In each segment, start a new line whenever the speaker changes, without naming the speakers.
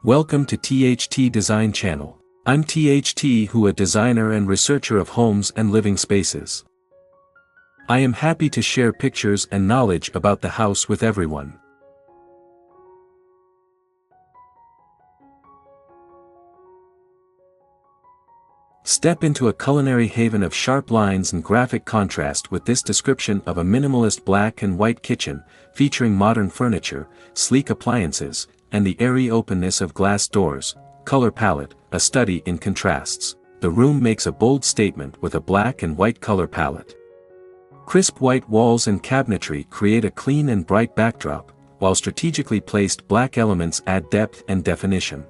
Welcome to THT Design Channel. I'm THT, who a designer and researcher of homes and living spaces. I am happy to share pictures and knowledge about the house with everyone. Step into a culinary haven of sharp lines and graphic contrast with this description of a minimalist black and white kitchen, featuring modern furniture, sleek appliances, and the airy openness of glass doors. Color palette, a study in contrasts. The room makes a bold statement with a black and white color palette. Crisp white walls and cabinetry create a clean and bright backdrop, while strategically placed black elements add depth and definition.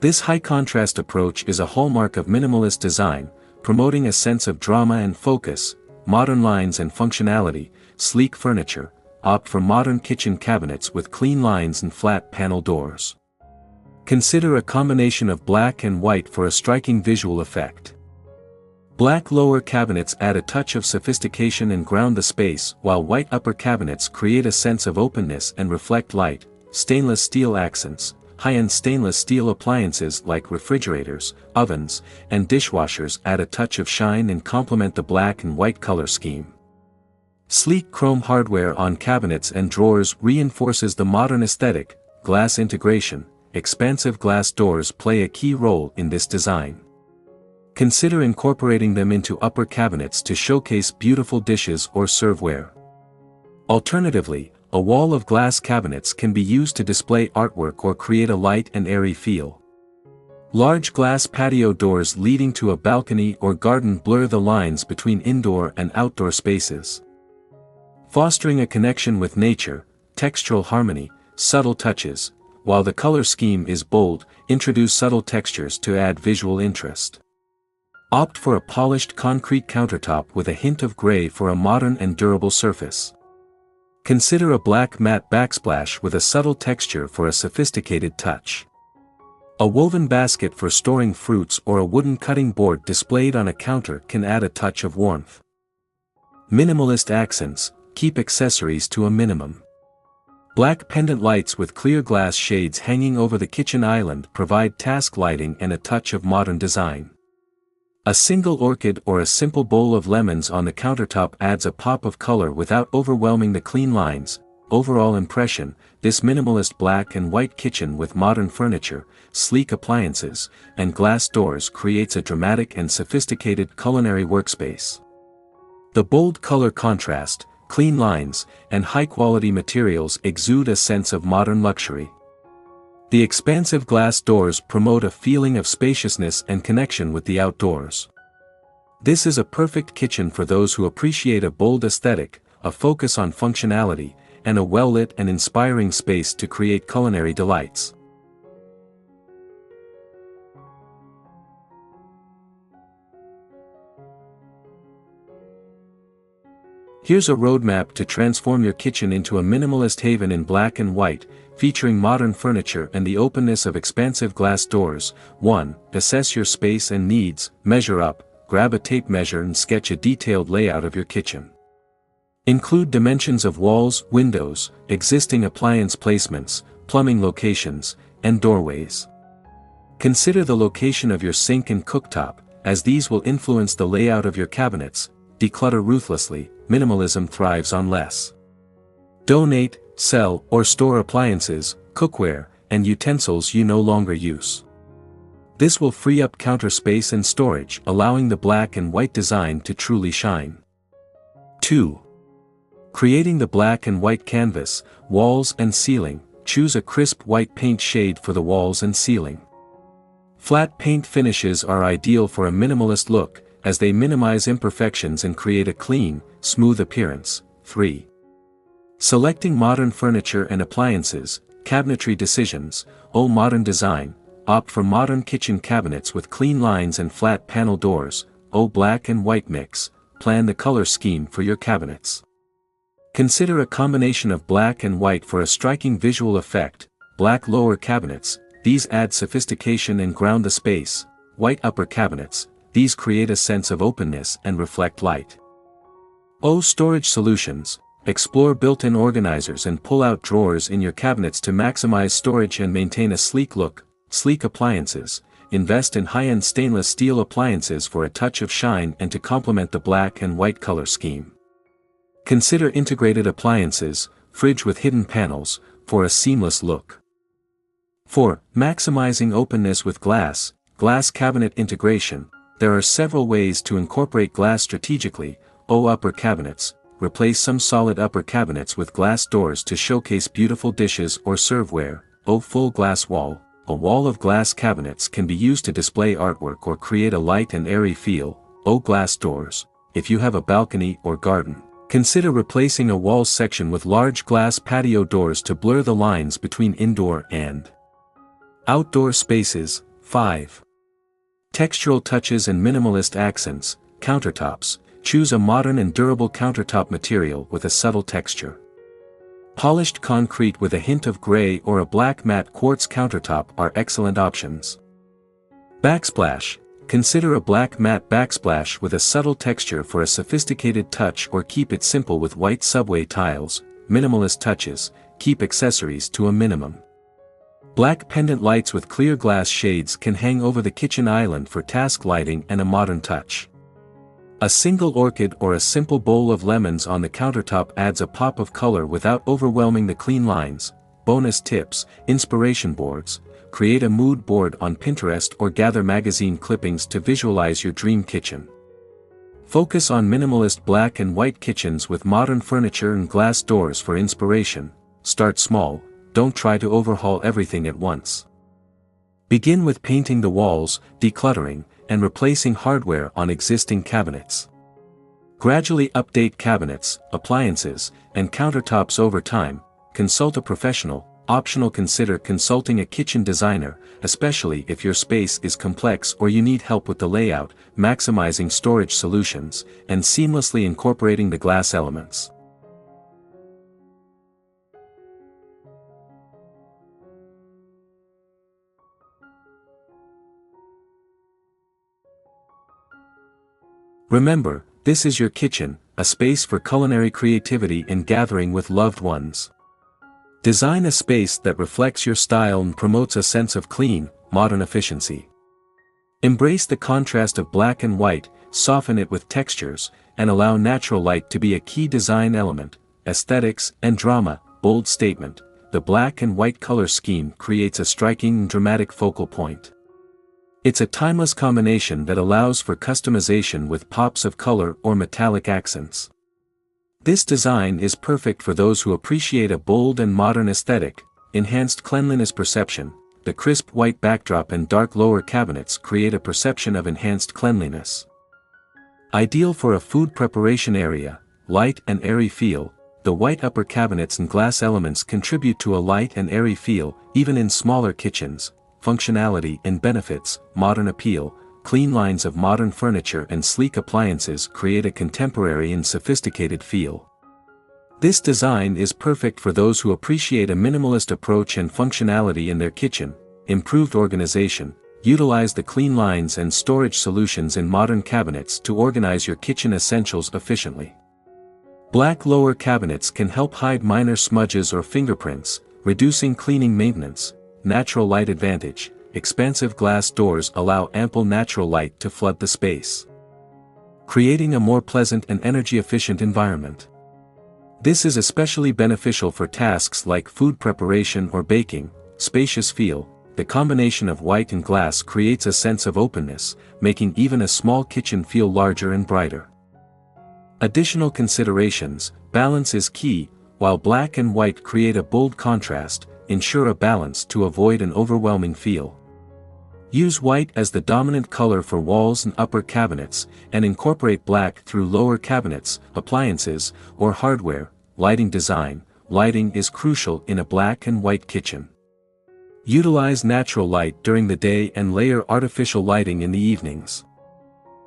This high-contrast approach is a hallmark of minimalist design, promoting a sense of drama and focus. Modern lines and functionality, sleek furniture. Opt for modern kitchen cabinets with clean lines and flat panel doors. Consider a combination of black and white for a striking visual effect. Black lower cabinets add a touch of sophistication and ground the space, while white upper cabinets create a sense of openness and reflect light. Stainless steel accents. High-end stainless steel appliances like refrigerators, ovens, and dishwashers add a touch of shine and complement the black and white color scheme. Sleek chrome hardware on cabinets and drawers reinforces the modern aesthetic. Glass integration. Expansive glass doors play a key role in this design. Consider incorporating them into upper cabinets to showcase beautiful dishes or serveware. Alternatively, a wall of glass cabinets can be used to display artwork or create a light and airy feel. Large glass patio doors leading to a balcony or garden blur the lines between indoor and outdoor spaces. Fostering a connection with nature, textural harmony, subtle touches. While the color scheme is bold, introduce subtle textures to add visual interest. Opt for a polished concrete countertop with a hint of gray for a modern and durable surface. Consider a black matte backsplash with a subtle texture for a sophisticated touch. A woven basket for storing fruits or a wooden cutting board displayed on a counter can add a touch of warmth. Minimalist accents, keep accessories to a minimum. Black pendant lights with clear glass shades hanging over the kitchen island provide task lighting and a touch of modern design. A single orchid or a simple bowl of lemons on the countertop adds a pop of color without overwhelming the clean lines. Overall impression, this minimalist black and white kitchen with modern furniture, sleek appliances, and glass doors creates a dramatic and sophisticated culinary workspace. The bold color contrast, clean lines, and high-quality materials exude a sense of modern luxury. The expansive glass doors promote a feeling of spaciousness and connection with the outdoors. This is a perfect kitchen for those who appreciate a bold aesthetic, a focus on functionality, and a well-lit and inspiring space to create culinary delights. Here's a roadmap to transform your kitchen into a minimalist haven in black and white, featuring modern furniture and the openness of expansive glass doors. 1. Assess your space and needs. Measure up, grab a tape measure and sketch a detailed layout of your kitchen. Include dimensions of walls, windows, existing appliance placements, plumbing locations, and doorways. Consider the location of your sink and cooktop, as these will influence the layout of your cabinets. Declutter ruthlessly. Minimalism thrives on less. Donate, sell, or store appliances, cookware, and utensils you no longer use. This will free up counter space and storage, allowing the black and white design to truly shine. 2. Creating the black and white canvas, walls and ceiling. Choose a crisp white paint shade for the walls and ceiling. Flat paint finishes are ideal for a minimalist look, as they minimize imperfections and create a clean, smooth appearance. 3. Selecting modern furniture and appliances, cabinetry decisions. Modern design. Opt for modern kitchen cabinets with clean lines and flat panel doors. Black and white mix. Plan the color scheme for your cabinets. Consider a combination of black and white for a striking visual effect. Black lower cabinets. These add sophistication and ground the space. White upper cabinets. These create a sense of openness and reflect light. Storage solutions. Explore built-in organizers and pull-out drawers in your cabinets to maximize storage and maintain a sleek look. Sleek appliances. Invest in high-end stainless steel appliances for a touch of shine and to complement the black and white color scheme. Consider integrated appliances, fridge with hidden panels, for a seamless look. 4. Maximizing openness with glass. Glass cabinet integration. There are several ways to incorporate glass strategically. Upper cabinets. Replace some solid upper cabinets with glass doors to showcase beautiful dishes or serveware. Full glass wall. A wall of glass cabinets can be used to display artwork or create a light and airy feel. Glass doors. If you have a balcony or garden, consider replacing a wall section with large glass patio doors to blur the lines between indoor and outdoor spaces. 5. Textural touches and minimalist accents. Countertops. Choose a modern and durable countertop material with a subtle texture. Polished concrete with a hint of gray or a black matte quartz countertop are excellent options. Backsplash. Consider a black matte backsplash with a subtle texture for a sophisticated touch, or keep it simple with white subway tiles. Minimalist touches. Keep accessories to a minimum. Black pendant lights with clear glass shades can hang over the kitchen island for task lighting and a modern touch. A single orchid or a simple bowl of lemons on the countertop adds a pop of color without overwhelming the clean lines. Bonus tips: inspiration boards. Create a mood board on Pinterest or gather magazine clippings to visualize your dream kitchen. Focus on minimalist black and white kitchens with modern furniture and glass doors for inspiration. Start small, don't try to overhaul everything at once. Begin with painting the walls, decluttering, and replacing hardware on existing cabinets. Gradually update cabinets, appliances, and countertops over time. Consult a professional. Optional: consider consulting a kitchen designer, especially if your space is complex or you need help with the layout, maximizing storage solutions, and seamlessly incorporating the glass elements. Remember, this is your kitchen, a space for culinary creativity and gathering with loved ones. Design a space that reflects your style and promotes a sense of clean, modern efficiency. Embrace the contrast of black and white, soften it with textures, and allow natural light to be a key design element. Aesthetics and drama. Bold statement. The black and white color scheme creates a striking and dramatic focal point. It's a timeless combination that allows for customization with pops of color or metallic accents. This design is perfect for those who appreciate a bold and modern aesthetic. Enhanced cleanliness perception. The crisp white backdrop and dark lower cabinets create a perception of enhanced cleanliness. Ideal for a food preparation area. Light and airy feel. The white upper cabinets and glass elements contribute to a light and airy feel, even in smaller kitchens. Functionality and benefits. Modern appeal. Clean lines of modern furniture and sleek appliances create a contemporary and sophisticated feel. This design is perfect for those who appreciate a minimalist approach and functionality in their kitchen. Improved organization. Utilize the clean lines and storage solutions in modern cabinets to organize your kitchen essentials efficiently. Black lower cabinets can help hide minor smudges or fingerprints, reducing cleaning maintenance. Natural light advantage. Expansive glass doors allow ample natural light to flood the space, creating a more pleasant and energy-efficient environment. This is especially beneficial for tasks like food preparation or baking. Spacious feel. The combination of white and glass creates a sense of openness, making even a small kitchen feel larger and brighter. Additional considerations. Balance is key. While black and white create a bold contrast, ensure a balance to avoid an overwhelming feel. Use white as the dominant color for walls and upper cabinets, and incorporate black through lower cabinets, appliances, or hardware. Lighting design. Lighting is crucial in a black and white kitchen. Utilize natural light during the day and layer artificial lighting in the evenings.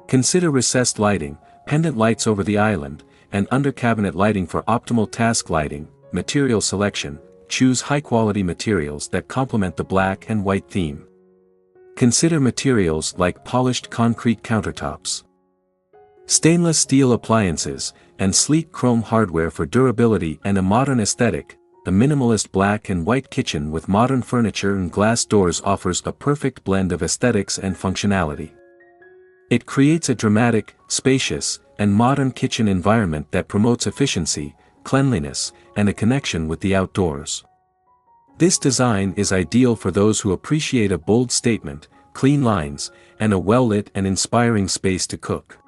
Consider recessed lighting, pendant lights over the island, and under cabinet lighting for optimal task lighting. Material selection. Choose high-quality materials that complement the black and white theme. Consider materials like polished concrete countertops, stainless steel appliances, and sleek chrome hardware for durability and a modern aesthetic, the minimalist black and white kitchen with modern furniture and glass doors offers a perfect blend of aesthetics and functionality. It creates a dramatic, spacious, and modern kitchen environment that promotes efficiency, cleanliness, and a connection with the outdoors. This design is ideal for those who appreciate a bold statement, clean lines, and a well-lit and inspiring space to cook.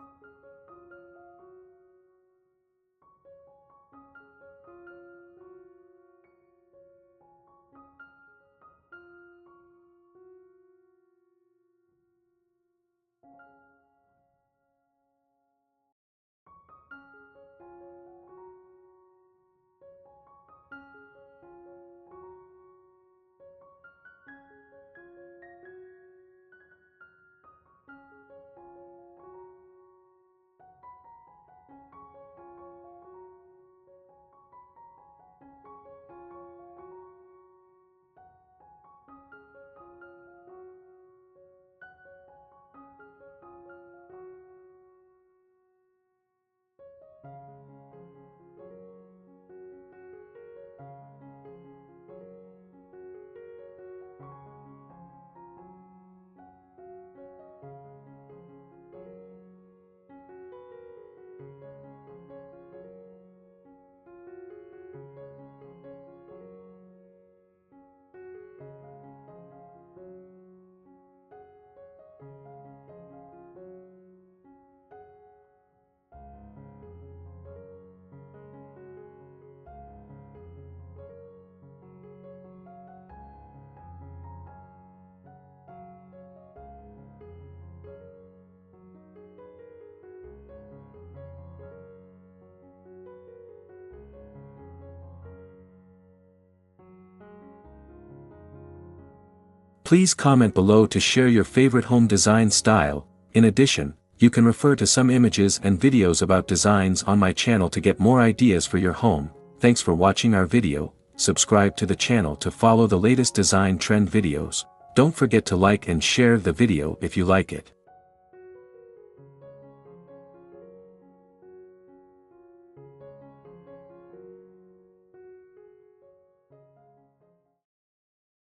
Please comment below to share your favorite home design style. In addition, you can refer to some images and videos about designs on my channel to get more ideas for your home. Thanks for watching our video. Subscribe to the channel to follow the latest design trend videos. Don't forget to like and share the video if you like it.